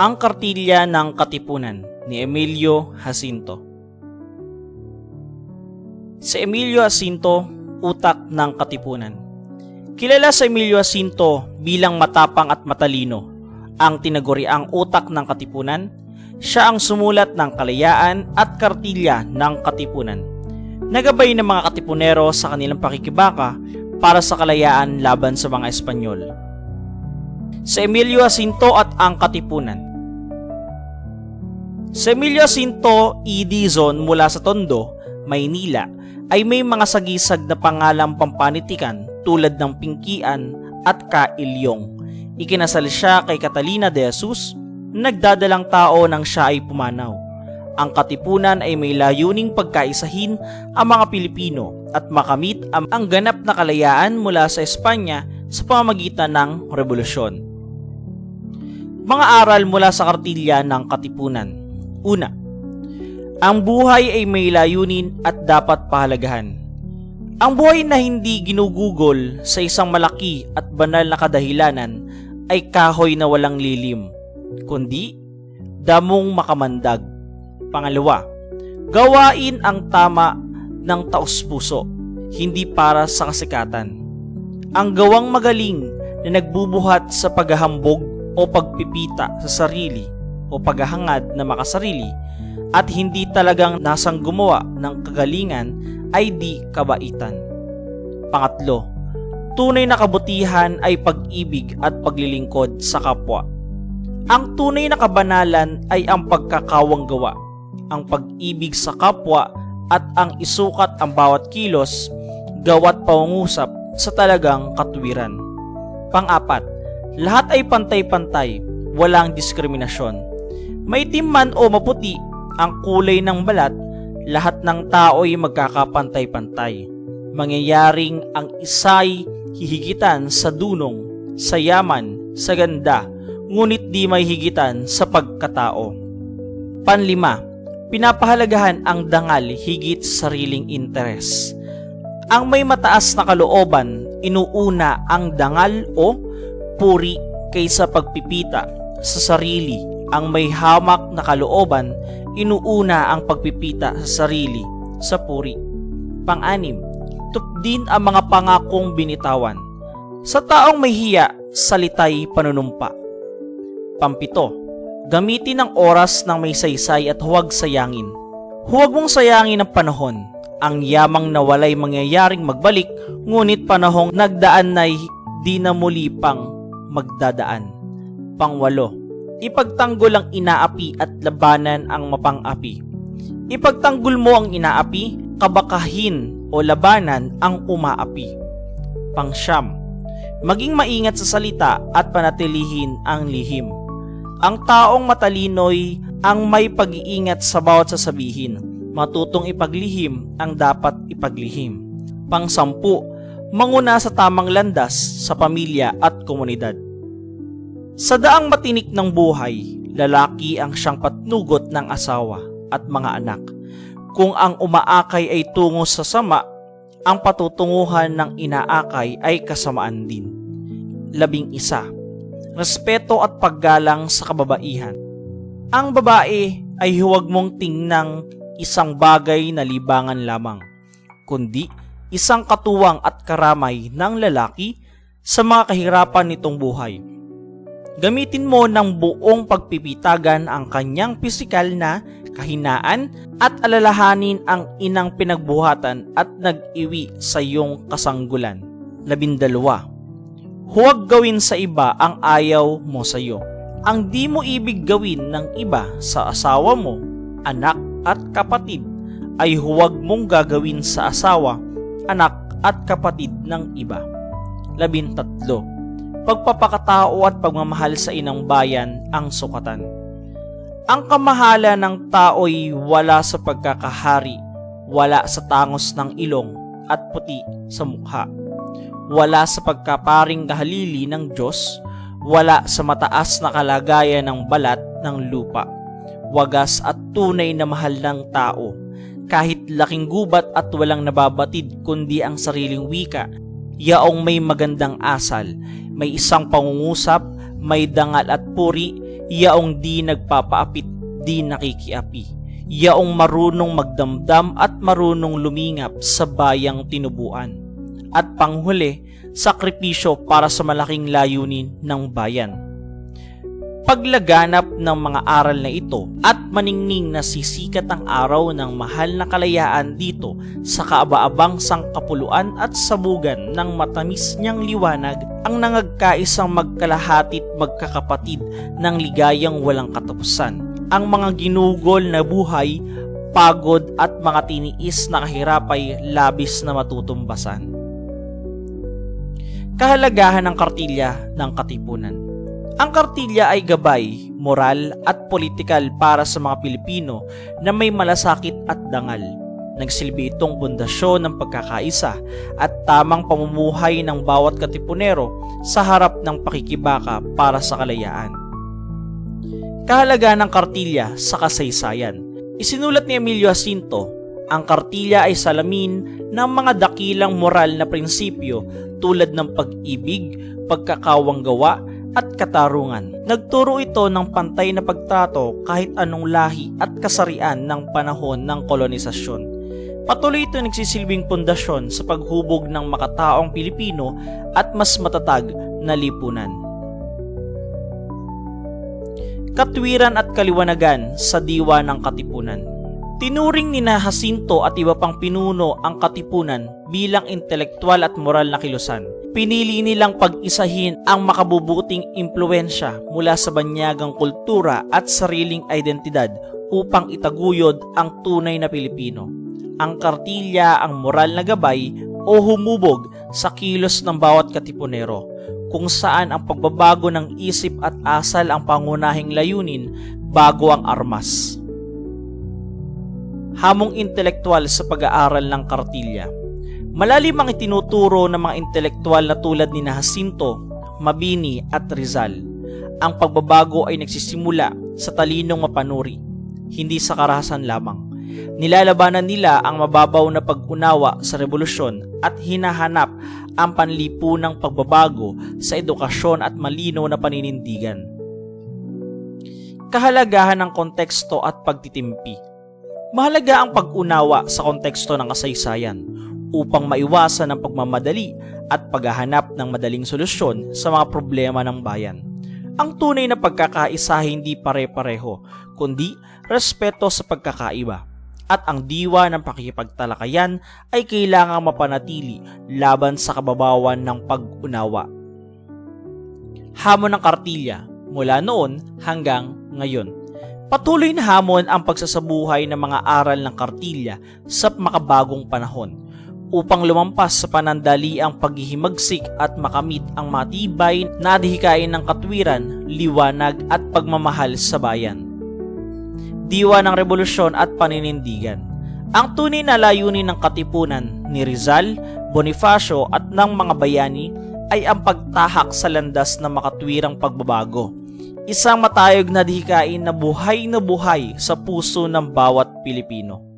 Ang Kartilya ng Katipunan ni Emilio Jacinto. Si Emilio Jacinto, utak ng katipunan. Kilala si Emilio Jacinto bilang matapang at matalino, ang tinaguriang utak ng katipunan. Siya ang sumulat ng Kalayaan at Kartilya ng Katipunan. Nagabay ng mga katipunero sa kanilang pakikibaka para sa kalayaan laban sa mga Espanyol. Si Emilio Jacinto at ang Katipunan. Si Emilio Jacinto E. Dizon mula sa Tondo, Maynila ay may mga sagisag na pangalang pampanitikan tulad ng Pingkian at Kailyong. Ikinasal siya kay Catalina de Jesus, nagdadalang tao nang siya ay pumanaw. Ang Katipunan ay may layuning pagkaisahin ang mga Pilipino at makamit ang ganap na kalayaan mula sa Espanya sa pamamagitan ng Rebolusyon. Mga aral mula sa Kartilya ng Katipunan. Una, ang buhay ay may layunin at dapat pahalagahan. Ang buhay na hindi ginugugol sa isang malaki at banal na kadahilanan ay kahoy na walang lilim, kundi damong makamandag. Pangalawa, gawain ang tama ng taos-puso, hindi para sa kasikatan. Ang gawang magaling na nagbubuhat sa paghahambog o pagpipita sa sarili o paghahangad na makasarili at hindi talagang nasang gumawa ng kagalingan ay di kabaitan. Pangatlo, tunay na kabutihan ay pag-ibig at paglilingkod sa kapwa. Ang tunay na kabanalan ay ang pagkakawang gawa, ang pag-ibig sa kapwa at ang isukat ang bawat kilos, gawa't pangungusap sa talagang katuwiran. Pang-apat, lahat ay pantay-pantay, walang diskriminasyon. Maitim man o maputi ang kulay ng balat, lahat ng tao ay magkakapantay-pantay. Mangyayaring ang isa'y hihigitan sa dunong, sa yaman, sa ganda, ngunit di may higitan sa pagkatao. Panlima, pinapahalagahan ang dangal higit sa sariling interes. Ang may mataas na kalooban, inuuna ang dangal o puri kaysa pagpipita sa sarili. Ang may hamak na kalooban, inuuna ang pagpipita sa sarili sa puri. Pang-anim, tupdin ang mga pangakong binitawan. Sa taong may hiya, salitay panunumpa. Pampito, gamitin ang oras ng may saysay at huwag sayangin. Huwag mong sayangin ang panahon. Ang yamang nawalay mangyayaring magbalik, ngunit panahong nagdaan na'y di na muli pang magdadaan. Pangwalo, ipagtanggol ang inaapi at labanan ang mapang-api. Ipagtanggol mo ang inaapi, kabakahin o labanan ang umaapi. Pangsyam, maging maingat sa salita at panatilihin ang lihim. Ang taong matalino'y ang may pag-iingat sa bawat sasabihin, matutong ipaglihim ang dapat ipaglihim. Pang-sampu, manguna sa tamang landas sa pamilya at komunidad. Sa daang matinik ng buhay, lalaki ang siyang patnugot ng asawa at mga anak. Kung ang umaakay ay tungo sa sama, ang patutunguhan ng inaakay ay kasamaan din. 11. Respeto at paggalang sa kababaihan. Ang babae ay huwag mong tingnang isang bagay na libangan lamang, kundi isang katuwang at karamay ng lalaki sa mga kahirapan nitong buhay. Gamitin mo ng buong pagpipitagan ang kanyang pisikal na kahinaan at alalahanin ang inang pinagbuhatan at nag-iwi sa iyong kasanggulan. 12. Huwag gawin sa iba ang ayaw mo sa iyo. Ang di mo ibig gawin ng iba sa asawa mo, anak at kapatid, ay huwag mong gagawin sa asawa, anak at kapatid ng iba. 13. Pagpapakatao at pagmamahal sa inang bayan ang sukatan. Ang kamahalan ng tao'y wala sa pagkakahari, wala sa tangos ng ilong at puti sa mukha, wala sa pagkaparing kahalili ng Diyos, wala sa mataas na kalagayan ng balat ng lupa, wagas at tunay na mahal ng tao, kahit laking gubat at walang nababatid kundi ang sariling wika, yaong may magandang asal, may isang pangungusap, may dangal at puri, yaong di nagpapaapit, di nakikiapi, yaong marunong magdamdam at marunong lumingap sa bayang tinubuan, at panghuli, sakripisyo para sa malaking layunin ng bayan. Paglaganap ng mga aral na ito at maningning na sisikat ang araw ng mahal na kalayaan dito sa kaaba-abang sangkapuluan at sabugan ng matamis niyang liwanag ang nangagkaisang magkalahatit magkakapatid ng ligayang walang katapusan. Ang mga ginugol na buhay, pagod at mga tiniis na kahirap ay labis na matutumbasan. Kahalagahan ng kartilya ng katipunan. Ang kartilya ay gabay, moral at politikal para sa mga Pilipino na may malasakit at dangal. Nagsilbi itong pundasyon ng pagkakaisa at tamang pamumuhay ng bawat katipunero sa harap ng pakikibaka para sa kalayaan. Kahalagahan ng kartilya sa kasaysayan. Isinulat ni Emilio Jacinto, ang kartilya ay salamin ng mga dakilang moral na prinsipyo tulad ng pag-ibig, pagkakawanggawa, at katarungan. Nagturo ito ng pantay na pagtrato kahit anong lahi at kasarian ng panahon ng kolonisasyon. Patuloy ito nagsisilbing pundasyon sa paghubog ng makataong Pilipino at mas matatag na lipunan. Katwiran at kaliwanagan sa diwa ng katipunan. Tinuring ni Jacinto at iba pang pinuno ang katipunan bilang intelektual at moral na kilusan. Pinili nilang pag-isahin ang makabubuting impluensya mula sa banyagang kultura at sariling identidad upang itaguyod ang tunay na Pilipino. Ang kartilya ang moral na gabay o humubog sa kilos ng bawat katipunero, kung saan ang pagbabago ng isip at asal ang pangunahing layunin bago ang armas. Hamong intelektual sa pag-aaral ng kartilya. Malalim ang itinuturo ng mga intelektual na tulad ni Jacinto, Mabini at Rizal. Ang pagbabago ay nagsisimula sa talinong mapanuri, hindi sa karahasan lamang. Nilalabanan nila ang mababaw na pag-unawa sa revolusyon at hinahanap ang panlipunang pagbabago sa edukasyon at malinaw na paninindigan. Kahalagahan ng konteksto at pagtitimpi. Mahalaga ang pag-unawa sa konteksto ng kasaysayan upang maiwasan ang pagmamadali at paghahanap ng madaling solusyon sa mga problema ng bayan. Ang tunay na pagkakaisa hindi pare-pareho, kundi respeto sa pagkakaiba. At ang diwa ng pakikipagtalakayan ay kailangang mapanatili laban sa kababawan ng pag-unawa. Hamon ng kartilya mula noon hanggang ngayon. Patuloy na hamon ang pagsasabuhay ng mga aral ng kartilya sa makabagong panahon upang lumampas sa panandaliang paghihimagsik at makamit ang matibay na adhikain ng katwiran, liwanag at pagmamahal sa bayan. Diwa ng revolusyon at paninindigan. Ang tunay na layunin ng katipunan ni Rizal, Bonifacio at ng mga bayani ay ang pagtahak sa landas ng makatwirang pagbabago. Isang matayog na adhikain na buhay sa puso ng bawat Pilipino.